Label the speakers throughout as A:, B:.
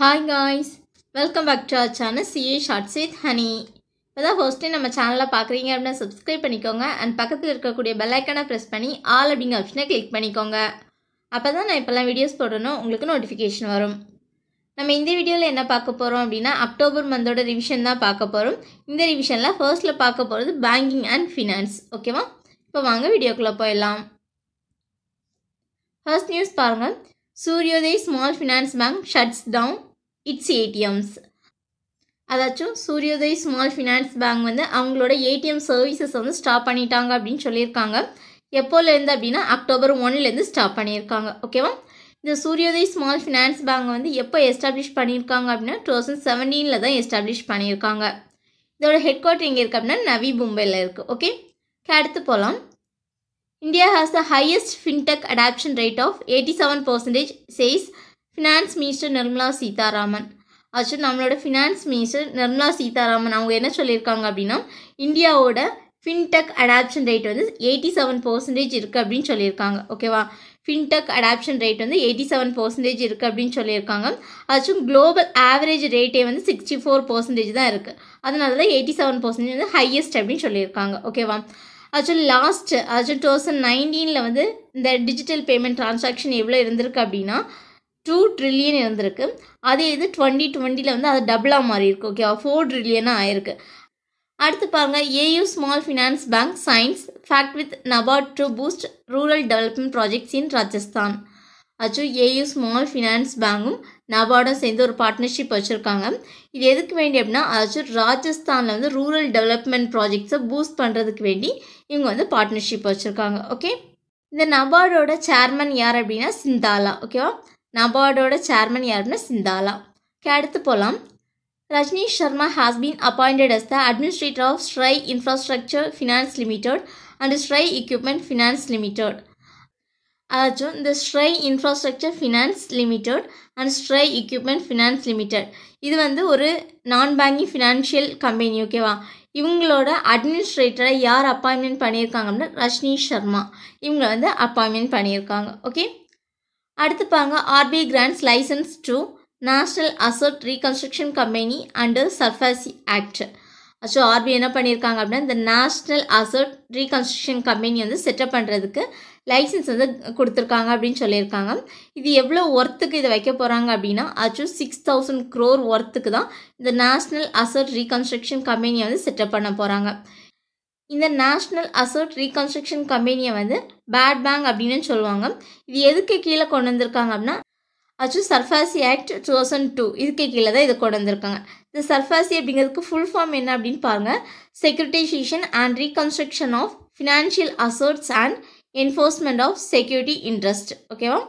A: Hi guys, welcome back to our channel CA Shorts with Honey. இப்போ first time நம்ம சேனலை பார்க்குறீங்க அப்படின்னா சப்ஸ்கிரைப் பண்ணிக்கோங்க அண்ட் பக்கத்தில் இருக்கக்கூடிய பெல் ஐக்கானை ப்ரெஸ் பண்ணி ஆல் அப்படிங்கிற ஆப்ஷனை கிளிக் பண்ணிக்கோங்க. அப்போ தான் நான் இப்போல்லாம் வீடியோஸ் போடணும் உங்களுக்கு நோட்டிஃபிகேஷன் வரும். நம்ம இந்த வீடியோவில் என்ன பார்க்க போகிறோம் அப்படின்னா அக்டோபர் மந்தோட ரிவிஷன் தான் பார்க்க போகிறோம். இந்த ரிவிஷனில் ஃபர்ஸ்ட்டில் பார்க்க போகிறது பேங்கிங் அண்ட் ஃபினான்ஸ். ஓகேவா, இப்போ வாங்க வீடியோக்குள்ளே போயிடலாம். ஃபர்ஸ்ட் நியூஸ் பாருங்கள். Suryoday small finance bank shuts down its ATMs. அதாச்சும் சூரியோதய் ஸ்மால் ஃபினான்ஸ் பேங்க் வந்து அவங்களோட ஏடிஎம் சர்வீசஸ் வந்து ஸ்டாப் பண்ணிட்டாங்க அப்படின்னு சொல்லியிருக்காங்க. எப்போலேருந்து அப்படின்னா அக்டோபர் 1 ஸ்டாப் பண்ணியிருக்காங்க. ஓகேவா, இந்த சூரியோதய் ஸ்மால் ஃபினான்ஸ் பேங்க் வந்து எப்போ எஸ்டாப்ளிஷ் பண்ணியிருக்காங்க அப்படின்னா 2017 தான் எஸ்டாப்ளிஷ் பண்ணியிருக்காங்க. இதோட ஹெட் குவார்ட்டர் எங்கே இருக்குது அப்படின்னா நவி மும்பையில் இருக்குது. ஓகே, அடுத்து போகலாம். India has the highest fintech adoption rate of 87%, says Finance Minister Nirmala Sitharaman. Actually நம்மளோட ஃபினான்ஸ் மினிஸ்டர் நிர்மலா சீதாராமன் அவங்க என்ன சொல்லியிருக்காங்க அப்படின்னா இந்தியாவோட ஃபின்டெக் அடாப்ஷன் ரேட் வந்து 87% இருக்குது அப்படின்னு சொல்லியிருக்காங்க. ஓகேவா, ஃபின்டெக் அடாப்ஷன் ரேட் வந்து 87% இருக்குது அப்படின்னு சொல்லியிருக்காங்க. ஆக்சுவலி குளோபல் ஆவரேஜ் ரேட்டே வந்து 64% தான் இருக்குது. அதனால தான் 87% வந்து ஹையஸ்ட் அப்படின்னு சொல்லியிருக்காங்க. ஓகேவா, ஆக்சுவலி 2019 வந்து இந்த டிஜிட்டல் பேமெண்ட் டிரான்சாக்ஷன் எவ்வளோ இருந்திருக்கு அப்படின்னா 2 trillion இருந்திருக்கு. அதே இது 2020 வந்து அது டபுளாக மாறி இருக்கு. ஓகேவா, 4 trillion ஆயிருக்கு. அடுத்து பாருங்கள். AU small finance bank signs pact with NABARD to boost rural development projects in Rajasthan. Actually AU small finance பேங்கும் நபார்டும் சேர்ந்து ஒரு பார்ட்னர்ஷிப் வச்சுருக்காங்க. இது எதுக்கு வேண்டி அப்படின்னா ஆக்சுவலி ராஜஸ்தானில் வந்து ரூரல் டெவலப்மெண்ட் ப்ராஜெக்ட்ஸை பூஸ்ட் பண்ணுறதுக்கு வேண்டி இவங்க வந்து பார்ட்னர்ஷிப் வச்சுருக்காங்க. ஓகே, இந்த நபார்டோட சேர்மன் யார் அப்படின்னா சிந்தாலா. ஓகேவா, நபார்டோட சேர்மன் யாருன்னா சிந்தாலா. அடுத்து போகலாம். Rajneesh Sharma has been appointed as the administrator of Stray Infrastructure Finance Limited and Stray Equipment Finance Limited. அதாச்சும் இந்த Srei infrastructure finance limited and Srei equipment finance limited இது வந்து ஒரு நான் பேங்கிங் ஃபினான்ஷியல் கம்பெனி. ஓகேவா, இவங்களோட அட்மினிஸ்ட்ரேட்டரை யார் அப்பாயின்மெண்ட் பண்ணியிருக்காங்க அப்படின்னா ரஜ்னீஷ் சர்மா இவங்க வந்து அப்பாயின்மெண்ட் பண்ணியிருக்காங்க. ஓகே, அடுத்து பாருங்க. RBI grants licence to national asset reconstruction company under SARFAESI act. So RBI என்ன பண்ணியிருக்காங்க அப்படின்னா இந்த நேஷ்னல் அசட் ரீகன்ஸ்ட்ரக்ஷன் கம்பெனி வந்து செட்டப் பண்ணுறதுக்கு லைசன்ஸ் வந்து கொடுத்துருக்காங்க அப்படின்னு சொல்லியிருக்காங்க. இது எவ்வளோ ஒர்த்துக்கு இதை வைக்க போகிறாங்க அப்படின்னா ஆக்சுவலி 6000 crore ஒர்த்துக்கு தான் இந்த நேஷ்னல் அசட் ரீகன்ஸ்ட்ரக்ஷன் கம்பெனியை வந்து செட்டப் பண்ண போகிறாங்க. இந்த நேஷ்னல் அசட் ரீகன்ஸ்ட்ரக்ஷன் கம்பெனியை வந்து பேட் பேங்க் அப்படின்னு சொல்லுவாங்க. இது எதுக்கு கீழே கொண்டு வந்திருக்காங்க அப்படின்னா ஆக்சுவலி சர்ஃபாசி ஆக்ட் 2002 இதுக்கு கீழே தான் இதை கொண்டு வந்திருக்காங்க. இந்த சர்ஃபாசி அப்படிங்கிறதுக்கு ஃபுல் ஃபார்ம் என்ன அப்படின்னு பாருங்கள். Securitisation and reconstruction of financial assets and enforcement of security interest. ஓகேவா,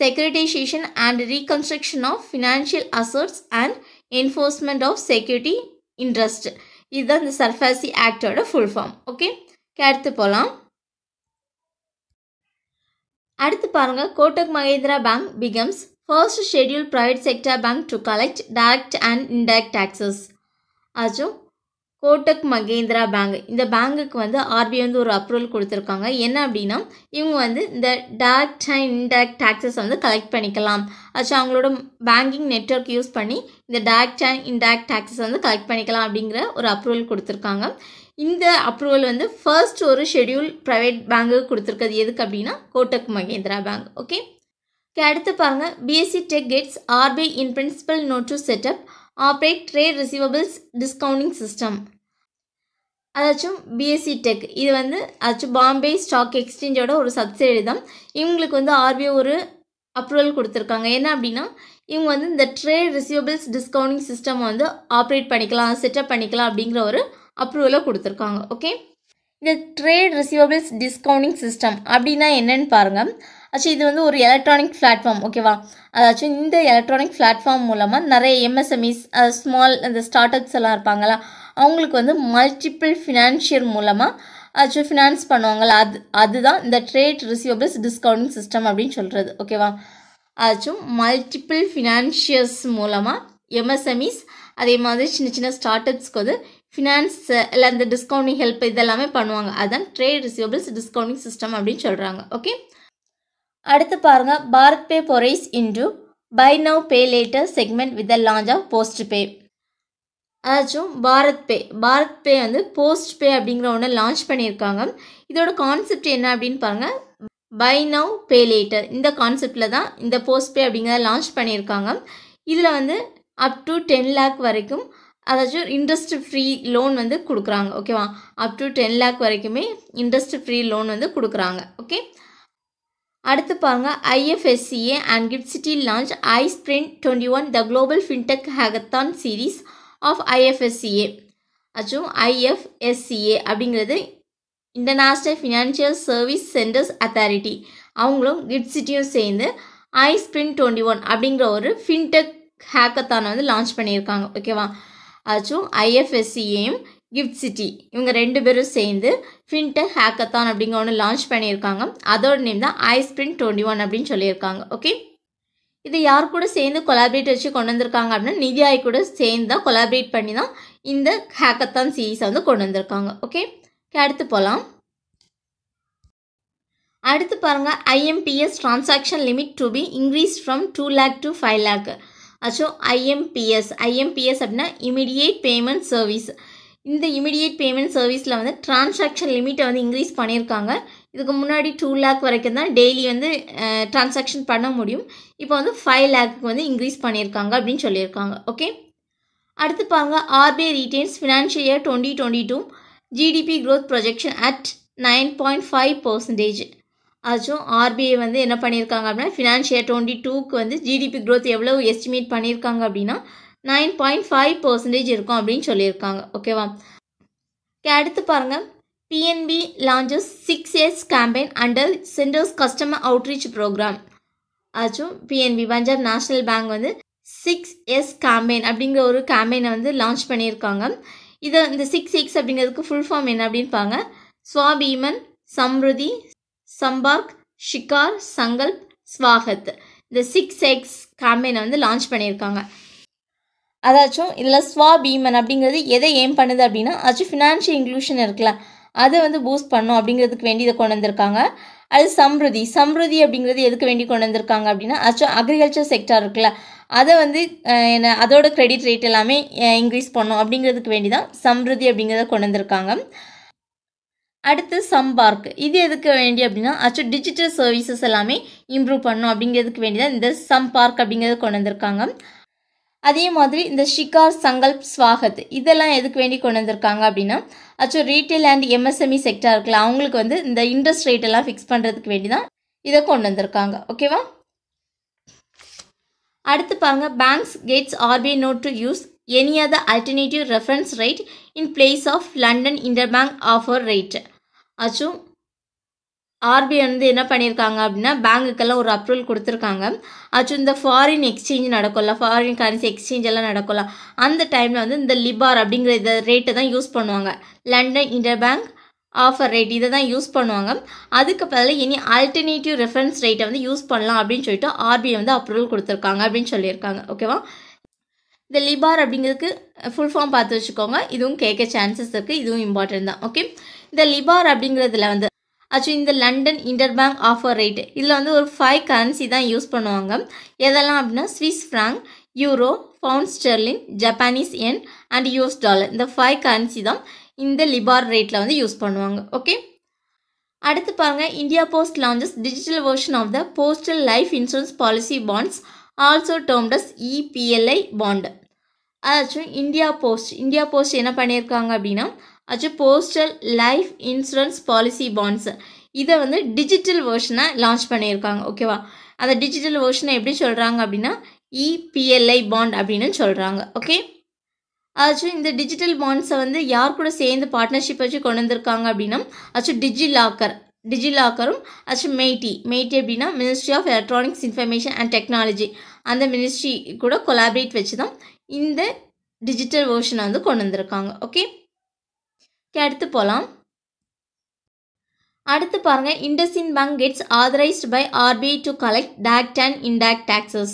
A: securitisation and reconstruction of financial assets and enforcement of security interest இதுதான் இந்த சர்ஃபாசி ஆக்டோட ஃபுல் ஃபார்ம். ஓகே, அடுத்து போகலாம். அடுத்து பாருங்கள். Kotak Mahindra bank becomes first schedule private sector bank to collect direct and indirect taxes. ஆச்சும் Kotak Mahindra bank இந்த பேங்குக்கு வந்து ஆர்பிஐ வந்து ஒரு அப்ரூவல் கொடுத்துருக்காங்க. என்ன அப்படின்னா இவங்க வந்து இந்த டைரக்ட் அண்ட் இன்டைரக்ட் டாக்ஸஸ் வந்து கலெக்ட் பண்ணிக்கலாம். ஆச்சு அவங்களோட பேங்கிங் நெட்வொர்க் யூஸ் பண்ணி இந்த டைரக்ட் அண்ட் இன்டைரக்ட் டாக்ஸஸ் வந்து கலெக்ட் பண்ணிக்கலாம் அப்படிங்கிற ஒரு அப்ரூவல் கொடுத்துருக்காங்க. இந்த அப்ரூவல் வந்து ஃபர்ஸ்ட் ஒரு ஷெட்யூல் ப்ரைவேட் பேங்குக்கு கொடுத்துருக்கிறது எதுக்கு அப்படின்னா கோட்டக் மஹேந்திரா பேங்க். ஓகே, அடுத்து பாருங்கள். BSC tech gets RBI in principle nod to set up operate trade receivables discounting system. அதாச்சும் பிஎஸ்சி டெக் இது வந்து அதாச்சும் பாம்பே ஸ்டாக் எக்ஸ்சேஞ்சோட ஒரு சப்சிடரி தான். இவங்களுக்கு வந்து ஆர்பிஐ ஒரு அப்ரூவல் கொடுத்துருக்காங்க. என்ன அப்படின்னா இவங்க வந்து இந்த ட்ரேட் ரிசீவபிள்ஸ் டிஸ்கவுண்டிங் சிஸ்டம் வந்து ஆப்ரேட் பண்ணிக்கலாம் செட்டப் பண்ணிக்கலாம் அப்படிங்கிற ஒரு அப்ரூவலை கொடுத்துருக்காங்க. ஓகே, இந்த ட்ரேட் ரிசீவபிள்ஸ் டிஸ்கவுண்டிங் சிஸ்டம் அப்படின்னா என்னன்னு பாருங்கள். ஆக்சுவலி இது வந்து ஒரு எலக்ட்ரானிக் பிளாட்ஃபார்ம். ஓகேவா, அதாச்சும் இந்த எலக்ட்ரானிக் பிளாட்ஃபார்ம் மூலமாக நிறைய எம்எஸ்எம்இஸ் ஸ்மால் இந்த ஸ்டார்ட் அப்ஸ் எல்லாம் இருப்பாங்களா அவங்களுக்கு வந்து மல்டிபிள் ஃபினான்ஷியல் மூலமாக ஆக்சுவலி ஃபினான்ஸ் பண்ணுவாங்களா அதுதான் இந்த ட்ரேட் ரிசீவபிள்ஸ் டிஸ்கவுண்டிங் சிஸ்டம் அப்படின்னு சொல்கிறது. ஓகேவா, ஆச்சும் மல்டிபிள் ஃபினான்ஷியல்ஸ் மூலமாக எம்எஸ்எம்இஸ் அதே மாதிரி சின்ன சின்ன ஸ்டார்ட் அப்ஸ்க்கு வந்து ஃபினான்ஸ் இல்லை அந்த டிஸ்கவுண்டிங் ஹெல்ப் இதெல்லாமே பண்ணுவாங்க. அதுதான் ட்ரேட் ரிசீவபிள்ஸ் டிஸ்கவுண்டிங் சிஸ்டம் அப்படின்னு சொல்கிறாங்க. ஓகே, அடுத்து பாருங்கள். BharatPe forays into buy now pay later segment with the launch of PostPe. அதாச்சும் பாரத் பே வந்து போஸ்ட் பே அப்படிங்கிற ஒன்று லான்ச் பண்ணியிருக்காங்க. இதோட கான்செப்ட் என்ன அப்படின்னு பாருங்கள். பை நவ் பே லேட்டர் இந்த கான்செப்டில் தான் இந்த போஸ்ட் பே அப்படிங்கிறத லான்ச் பண்ணியிருக்காங்க. இதில் வந்து அப் டு 10 lakh வரைக்கும் அதாச்சும் இன்ட்ரெஸ்ட் ஃப்ரீ லோன் வந்து கொடுக்குறாங்க. ஓகேவா, அப் டு 10 lakh வரைக்குமே இன்ட்ரெஸ்ட் ஃப்ரீ லோன் வந்து கொடுக்குறாங்க. ஓகே, அடுத்து பாருங்கள். IFSCA and GIFT City launch iSprint 21 the global fintech hackathon series of IFSCA. அச்சும் IFSCA அப்படிங்கிறது international financial service centres authority, அவங்களும் GIFT Cityயும் சேர்ந்து iSprint 21 அப்படிங்கிற ஒரு ஃபின்டெக் ஹேக்கத்தான் வந்து லான்ச் பண்ணியிருக்காங்க. ஓகேவா, அச்சும் IFSCAயும் GIFT City இவங்க 2 பேரும் சேர்ந்து ஃபின்டெக் ஹேக்கத்தான் அப்படிங்கிற ஒன்று லான்ச் பண்ணியிருக்காங்க. அதோட நேம் தான் iSprint 21 அப்படின்னு சொல்லியிருக்காங்க. ஓகே, இது யார் கூட சேர்ந்து கொலாபரேட் வச்சு கொண்டு வந்திருக்காங்க அப்படின்னா நிதி ஆயோக் கூட சேர்ந்து தான் கொலாபரேட் பண்ணி தான் இந்த ஹேக்கத்தான் சீரீஸை வந்து கொண்டு வந்திருக்காங்க. ஓகே, அடுத்து போகலாம். அடுத்து பாருங்கள். IMPS transaction limit to be increase from 2 lakh to 5 lakh. அச்சோ IMPS அப்படின்னா இமிடியேட் பேமெண்ட் சர்வீஸ். இந்த இமிடியேட் பேமெண்ட் சர்வீஸில் வந்து டிரான்சாக்ஷன் லிமிட்டை வந்து இன்க்ரீஸ் பண்ணியிருக்காங்க. இதுக்கு முன்னாடி 2 lakh வரைக்கும் தான் டெய்லி வந்து டிரான்சாக்ஷன் பண்ண முடியும். இப்போ வந்து 5 lakh வந்து இன்க்ரீஸ் பண்ணியிருக்காங்க அப்படின்னு சொல்லியிருக்காங்க. ஓகே, அடுத்து பாருங்க. RBI retains financial year 2022 GDP growth projection at 9.5%. ஆச்சும் RBI வந்து என்ன பண்ணியிருக்காங்க அப்படின்னா ஃபினான்ஷியல் இயர் 22க்கு வந்து GDP growth எவ்வளோ எஸ்டிமேட் பண்ணியிருக்காங்க அப்படின்னா 9.5% இருக்கும் அப்படின்னு சொல்லியிருக்காங்க. ஓகேவா, அடுத்து பாருங்கள். PNB launches 6S campaign under Center's Customer Outreach Program. ஆச்சும் PNB பஞ்சாப் நேஷ்னல் பேங்க் வந்து 6S campaign அப்படிங்கிற ஒரு கேம்பெயினை வந்து லான்ச் பண்ணியிருக்காங்க. இந்த 6X அப்படிங்கிறதுக்கு ஃபுல் ஃபார்ம் என்ன அப்படின்னு பாருங்க. ஸ்வாபீமன், சம்ருதி, சம்பார்க், ஷிகார், சங்கல்ப், ஸ்வாகத். இந்த 6X கேம்பெயினை வந்து லான்ச் பண்ணியிருக்காங்க. அதாச்சும் இதில் ஸ்வாபீமன் அப்படிங்கிறது எதை ஏம் பண்ணுது அப்படின்னா ஆச்சும் ஃபினான்ஷியல் இன்க்ளூஷன் இருக்குல்ல, அதை வந்து பூஸ்ட் பண்ணும் அப்படிங்கிறதுக்கு வேண்டி இதை கொண்டு வந்திருக்காங்க. அது சம்ருதி அப்படிங்கிறது எதுக்கு வேண்டி கொண்டு வந்திருக்காங்க அப்படின்னா ஆச்சும் அக்ரிகல்ச்சர் செக்டார் இருக்குல்ல, அதை வந்து அதோட கிரெடிட் ரேட் எல்லாமே இன்க்ரீஸ் பண்ணும் அப்படிங்கிறதுக்கு வேண்டி தான் சம்ருதி அப்படிங்கிறத கொண்டு வந்திருக்காங்க. அடுத்து சம்பார்க், இது எதுக்கு வேண்டி அப்படின்னா ஆச்சும் டிஜிட்டல் சர்வீசஸ் எல்லாமே இம்ப்ரூவ் பண்ணும் அப்படிங்கிறதுக்கு வேண்டி தான் இந்த சம்பார்க் அப்படிங்கிறத கொண்டு வந்திருக்காங்க. அதே மாதிரி இந்த ஷிகார், சங்கல்ப், ஸ்வாகத் இதெல்லாம் எதுக்கு வேண்டி கொண்டு வந்திருக்காங்க அப்படின்னா ஆச்சும் ரீட்டைல் அண்ட் MSME செக்டார் இருக்குல்ல, அவங்களுக்கு வந்து இந்த இன்ட்ரெஸ்ட் ரேட் எல்லாம் ஃபிக்ஸ் பண்ணுறதுக்கு வேண்டி தான் இதை கொண்டு வந்திருக்காங்க. ஓகேவா, அடுத்து பாருங்க. Banks gets RBI note to use any other alternative reference rate in place of London Interbank offer rate. ஆச்சும் RBI வந்து என்ன பண்ணியிருக்காங்க அப்படின்னா பேங்குக்கெல்லாம் ஒரு அப்ரூவல் கொடுத்துருக்காங்க. ஆச்சும் இந்த ஃபாரின் எக்ஸ்சேஞ்ச் நடக்கும்ல, ஃபாரின் கரன்சி எக்ஸ்சேஞ்ச் எல்லாம் நடக்கும்ல, அந்த டைமில் வந்து இந்த லிபார் அப்படிங்கிற இந்த ரேட்டை தான் யூஸ் பண்ணுவாங்க. லண்டன் இன்டர்பேங்க் ஆஃபர் ரேட் இதை தான் யூஸ் பண்ணுவாங்க. அதுக்கு பதில் இனி ஆல்டர்னேட்டிவ் ரெஃபரன்ஸ் ரேட்டை வந்து யூஸ் பண்ணலாம் அப்படின்னு சொல்லிட்டு RBI வந்து அப்ரூவல் கொடுத்துருக்காங்க அப்படின்னு சொல்லியிருக்காங்க. ஓகேவா, இந்த லிபார் அப்படிங்கிறதுக்கு ஃபுல் ஃபார்ம் பார்த்து வச்சுக்கோங்க. இதுவும் கேட்க சான்சஸ் இருக்குது, இதுவும் இம்பார்ட்டன்ட் தான். ஓகே, இந்த லிபார் அப்படிங்கிறதுல வந்து ஆக்சுவலி இந்த லண்டன் இன்டர்பேங்க் ஆஃபர் ரேட்டு இதில் வந்து ஒரு 5 கரன்சி தான் யூஸ் பண்ணுவாங்க. எதெல்லாம் அப்படின்னா Swiss franc, euro, pound sterling, Japanese yen and US dollar. இந்த 5 கரன்சி தான் இந்த லிபார் ரேட்டில் வந்து யூஸ் பண்ணுவாங்க. ஓகே, அடுத்து பாருங்கள். India post launches digital version of the postal life insurance policy bonds also termed as EPLI bond. அதாச்சும் India post என்ன பண்ணியிருக்காங்க அப்படின்னா ஆச்சும் postal life insurance policy bonds இதை வந்து டிஜிட்டல் வெர்ஷனை லான்ச் பண்ணியிருக்காங்க. ஓகேவா, அந்த டிஜிட்டல் வெர்ஷனை எப்படி சொல்கிறாங்க அப்படின்னா EPLI பாண்ட் அப்படின்னு சொல்கிறாங்க. ஓகே, ஆச்சும் இந்த டிஜிட்டல் பாண்ட்ஸை வந்து யார் கூட சேர்ந்து பார்ட்னர்ஷிப் வச்சு கொண்டு வந்திருக்காங்க அப்படின்னா ஆச்சும் டிஜிலாக்கரும் ஆச்சும் மெய்டி அப்படின்னா ministry of electronics information and technology, அந்த மினிஸ்ட்ரி கூட கொலாபரேட் வச்சு தான் இந்த டிஜிட்டல் வெர்ஷனை வந்து கொண்டு வந்திருக்காங்க. ஓகே, அடுத்து போகலாம். அடுத்து பாருங்கள். IndusInd Bank gets authorized by RBI to collect direct and indirect taxes.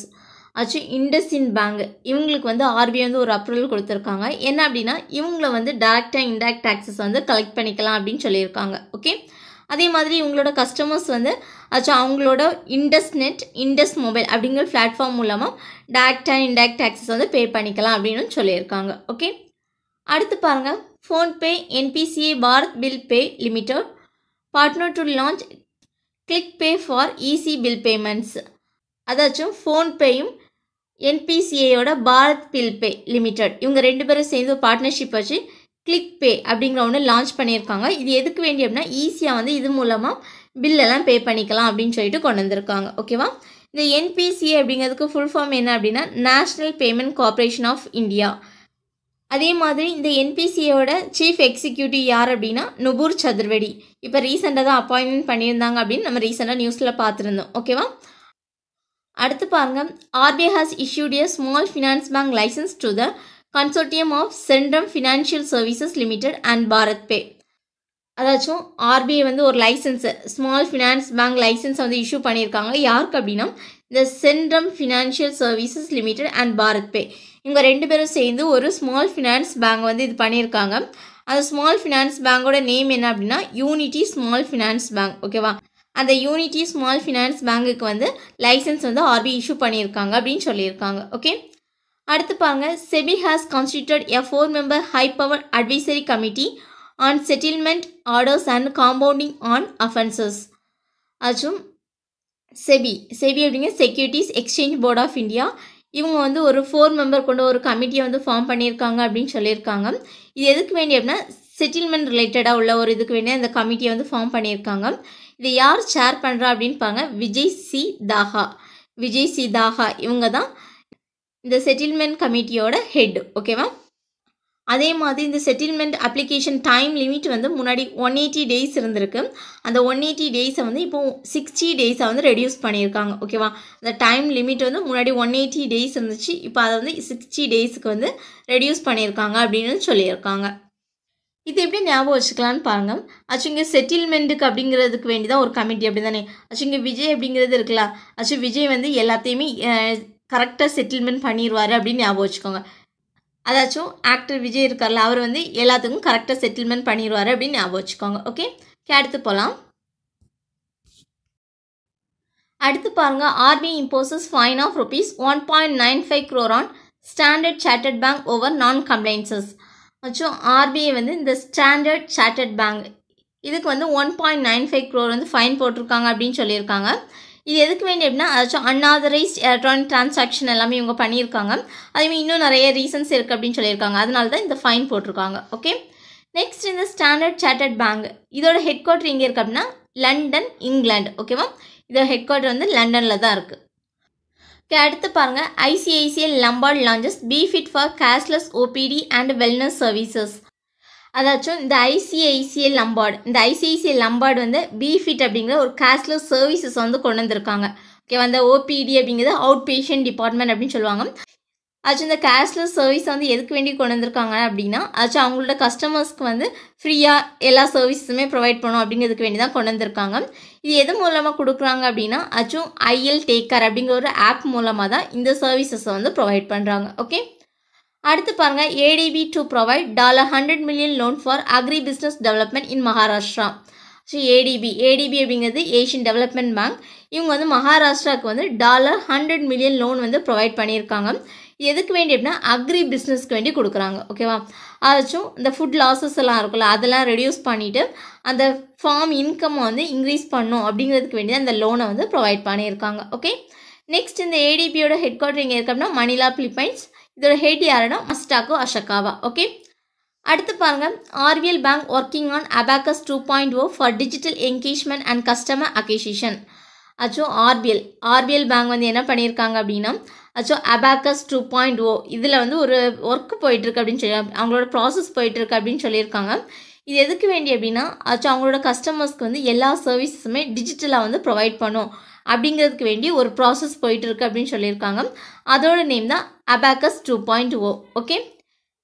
A: ஆச்சு IndusInd Bank இவங்களுக்கு வந்து RBI வந்து ஒரு அப்ரூவல் கொடுத்துருக்காங்க. என்ன அப்படின்னா இவங்களை வந்து டைரக்ட் அண்ட் இன்டைரக்ட் டாக்ஸஸ் வந்து கலெக்ட் பண்ணிக்கலாம் அப்படின்னு சொல்லியிருக்காங்க. ஓகே, அதே மாதிரி இவங்களோட கஸ்டமர்ஸ் வந்து அவங்களோட இண்டஸ் நெட், இண்டஸ் மொபைல் அப்படிங்கிற பிளாட்ஃபார்ம் மூலமாக டைரக்ட் அண்ட் இன்டைரக்ட் டாக்ஸஸ் வந்து பே பண்ணிக்கலாம் அப்படின்னு சொல்லியிருக்காங்க. ஓகே, அடுத்து பாருங்கள், PhonePe NPCI Bharat bill pay limited partner to launch click pay for easy bill payments. அதாச்சும் ஃபோன்பேயும் என்பிசிஐயோட பாரத் பில் பே லிமிடெட் இவங்க 2 பேரும் சேர்ந்து ஒரு பார்ட்னர்ஷிப் வச்சு கிளிக் பே அப்படிங்கிற ஒன்று லான்ச் பண்ணியிருக்காங்க. இது எதுக்கு வேண்டி அப்படின்னா ஈஸியாக வந்து இது மூலமாக பில்லெல்லாம் பே பண்ணிக்கலாம் அப்படின்னு சொல்லிட்டு கொண்டு வந்திருக்காங்க. ஓகேவா, இந்த என்பிசிஐ அப்படிங்கிறதுக்கு ஃபுல் ஃபார்ம் என்ன அப்படின்னா national payment corporation of India. அதே மாதிரி இந்த என்பிசிஐயோட சீஃப் எக்ஸிக்யூட்டிவ் யார் அப்படின்னா நுபுர் சதுர்வேடி. இப்போ ரீசெண்டாக தான் அப்பாயின்மெண்ட் பண்ணியிருந்தாங்க அப்படின்னு நம்ம ரீசெண்டாக நியூஸில் பார்த்துருந்தோம். ஓகேவா, அடுத்து பாருங்கள், RBI has issued a small finance bank licence to the consortium of Centrum financial services limited and BharatPe. அதாச்சும் ஆர்பிஐ வந்து ஒரு லைசன்ஸு ஸ்மால் ஃபினான்ஸ் பேங்க் லைசன்ஸை வந்து இஷ்யூ பண்ணியிருக்காங்க. யாருக்கு அப்படின்னா இந்த Centrum financial services limited and BharatPe இவங்க 2 பேரும் சேர்ந்து ஒரு ஸ்மால் ஃபினான்ஸ் பேங்க் வந்து இது பண்ணியிருக்காங்க. அந்த ஸ்மால் ஃபினான்ஸ் பேங்கோட நேம் என்ன அப்படின்னா யூனிட்டி ஸ்மால் ஃபினான்ஸ் பேங்க். ஓகேவா, அந்த யூனிட்டி ஸ்மால் ஃபினான்ஸ் பேங்குக்கு வந்து லைசன்ஸ் வந்து ஆர்பிஐ இஷ்யூ பண்ணியிருக்காங்க அப்படின்னு சொல்லியிருக்காங்க. ஓகே, அடுத்து பாருங்க, SEBI has constituted a 4-member high power advisory committee on settlement orders and compounding on offences. ஆச்சும் செபி அப்படிங்கிற securities exchange board of India இவங்க வந்து ஒரு 4-member கொண்ட ஒரு கமிட்டியை வந்து ஃபார்ம் பண்ணியிருக்காங்க அப்படின்னு சொல்லியிருக்காங்க. இது எதுக்கு வேண்டி அப்படின்னா செட்டில்மெண்ட் ரிலேட்டடாக உள்ள ஒரு இதுக்கு வேண்டிய அந்த கமிட்டியை வந்து ஃபார்ம் பண்ணியிருக்காங்க. இதை யார் ஷேர் பண்ணுறா அப்படின்னு பாருங்க, விஜய் சி தாஹா இவங்க தான் இந்த செட்டில்மெண்ட் கமிட்டியோட ஹெட். ஓகேவா, அதே மாதிரி இந்த செட்டில்மெண்ட் அப்ளிகேஷன் டைம் லிமிட் வந்து முன்னாடி 180 days இருந்திருக்கு. அந்த 180 days வந்து இப்போ 60 days வந்து ரெடியூஸ் பண்ணியிருக்காங்க. ஓகேவா, அந்த டைம் லிமிட் வந்து முன்னாடி 180 days இருந்துச்சு, இப்போ அதை வந்து 60 daysக்கு வந்து ரெடியூஸ் பண்ணியிருக்காங்க அப்படின்னு சொல்லியிருக்காங்க. இது எப்படி ஞாபகம் வச்சுக்கலான்னு பாருங்கள். இங்கே செட்டில்மெண்ட்டுக்கு அப்படிங்கிறதுக்கு வேண்டி தான் ஒரு கமிட்டி அப்படி தானே. இங்கே விஜய் அப்படிங்கிறது இருக்கலாம். விஜய் வந்து எல்லாத்தையுமே கரெக்டாக செட்டில்மெண்ட் பண்ணிடுவார் அப்படின்னு ஞாபகம் வச்சுக்கோங்க. அதாச்சும் ஆக்டர் விஜய் இருக்கார்ல, அவர் வந்து எல்லாத்துக்கும் கரெக்டாக செட்டில்மெண்ட் பண்ணிடுவார் அப்படின்னு ஞாபகம் வச்சுக்கோங்க. ஓகே, அடுத்து போகலாம். அடுத்து பாருங்கள், RBI imposes fine of ₹1.95 crore on standard chartered bank over non compliances. RBI வந்து இந்த ஸ்டாண்டர்ட் சார்ட்டர்ட் பேங்க் இதுக்கு வந்து 1.95 crore வந்து ஃபைன் போட்டிருக்காங்க அப்படின்னு சொல்லியிருக்காங்க. இது எதுக்கு வேண்டி அப்படின்னா அன்ஆதரைஸ்ட் எலக்ட்ரானிக் டிரான்சாக்ஷன் எல்லாமே இவங்க பண்ணியிருக்காங்க. அதேமாதிரி இன்னும் நிறைய ரீசன்ஸ் இருக்குது அப்படின்னு சொல்லியிருக்காங்க. அதனால தான் இந்த ஃபைன் போட்டிருக்காங்க. ஓகே, நெக்ஸ்ட் இந்த ஸ்டாண்டர்ட் சார்ட்டர்ட் பேங்க் இதோட ஹெட் குவார்ட்டர் எங்கே இருக்குது அப்படின்னா லண்டன், இங்கிலாந்து. ஓகேவா, இதோட ஹெட் குவார்ட்டர் வந்து லண்டனில் தான் இருக்குது. ஓகே, அடுத்து பாருங்கள், ICICI லம்பார்ட் launches B fit for cashless OPD and wellness services. அதாச்சும் இந்த ஐசிஐசிஐ லம்பார்டு வந்து பிஃபிட் அப்படிங்கிற ஒரு கேஷ்லெஸ் சர்வீசஸ் வந்து கொண்டு வந்திருக்காங்க. ஓகே, அந்த ஓபிடி அப்படிங்கிறது அவுட் பேஷண்ட் டிபார்ட்மெண்ட் அப்படின்னு சொல்லுவாங்க. இந்த கேஷ்லெஸ் சர்வீஸ் வந்து எதுக்கு வேண்டி கொண்டு வந்திருக்காங்க அப்படின்னா அவங்களோட கஸ்டமர்ஸ்க்கு வந்து ஃப்ரீயாக எல்லா சர்வீஸுமே ப்ரொவைட் பண்ணணும் அப்படிங்கிறதுக்கு வேண்டி தான் கொண்டு வந்திருக்காங்க. இது எது மூலமாக கொடுக்குறாங்க அப்படின்னா ஐஎல் டேக்கர் அப்படிங்கிற ஒரு ஆப் மூலமாக தான் இந்த சர்வீசஸை வந்து ப்ரொவைட் பண்ணுறாங்க. ஓகே, அடுத்து பாருங்கள், ADB to provide $100 million loan for agri business development in Maharashtra. ADB அப்படிங்கிறது ஏஷியன் டெவலப்மெண்ட் பேங்க். இவங்க வந்து மகாராஷ்டிராவுக்கு வந்து $100 million லோன் வந்து ப்ரொவைட் பண்ணியிருக்காங்க. எதுக்கு வேண்டி அப்படின்னா அக்ரி பிஸ்னஸ்க்கு வேண்டி கொடுக்குறாங்க. ஓகேவா, இந்த ஃபுட் லாஸஸ் எல்லாம் இருக்குல்ல அதெல்லாம் ரெடியூஸ் பண்ணிவிட்டு அந்த ஃபார்ம் இன்கம் வந்து இன்க்ரீஸ் பண்ணும் அப்படிங்கிறதுக்கு வேண்டி அந்த லோனை வந்து ப்ரொவைட் பண்ணியிருக்காங்க. ஓகே, நெக்ஸ்ட் இந்த ஏடிபியோட ஹெட் குவார்ட்டர் எங்கே இருக்குது அப்படின்னா மணிலா, பிலிப்பைன்ஸ். இதோட ஹெட் யாருன்னா மஸ்டாக்கோ அஷகாவா. ஓகே, அடுத்து பாருங்கள், RBL bank working on abacus 2.0 for digital engagement and customer acquisition. RBL bank வந்து என்ன பண்ணியிருக்காங்க அப்படின்னா அபாக்கஸ் 2.0 இதில் வந்து ஒரு ஒர்க் போயிட்டுருக்கு அப்படின்னு சொல்லி அவங்களோட ப்ராசஸ் போயிட்டுருக்கு அப்படின்னு சொல்லியிருக்காங்க. இது எதுக்கு வேண்டி அப்படின்னா அவங்களோட கஸ்டமர்ஸ்க்கு வந்து எல்லா சர்வீஸஸுமே டிஜிட்டலாக வந்து ப்ரொவைட் பண்ணும் அப்படிங்கிறதுக்கு வேண்டி ஒரு ப்ராசஸ் போயிட்டுருக்கு அப்படின்னு சொல்லியிருக்காங்க. அதோட நேம் தான் அபாக்கஸ் 2.0. ஓகே,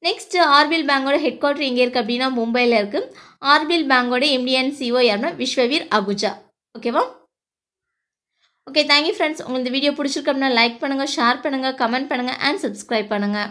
A: நெக்ஸ்ட் ஆர்பிஎல் பேங்கோட ஹெட் குவார்ட்டர் எங்கே இருக்குது அப்படின்னா மும்பையில் இருக்குது. ஆர்பிஎல் பேங்கோட எம்டி அண்ட் சிஓ யாருன்னா விஸ்வவீர் அகுஜா. ஓகேவா, ஓகே, தேங்க்யூ ஃப்ரெண்ட்ஸ். உங்களுக்கு இந்த வீடியோ பிடிச்சிருக்கு அப்படின்னா லைக் பண்ணுங்கள், ஷேர் பண்ணுங்கள், கமெண்ட் பண்ணுங்கள் அண்ட் சப்ஸ்கிரைப் பண்ணுங்கள்.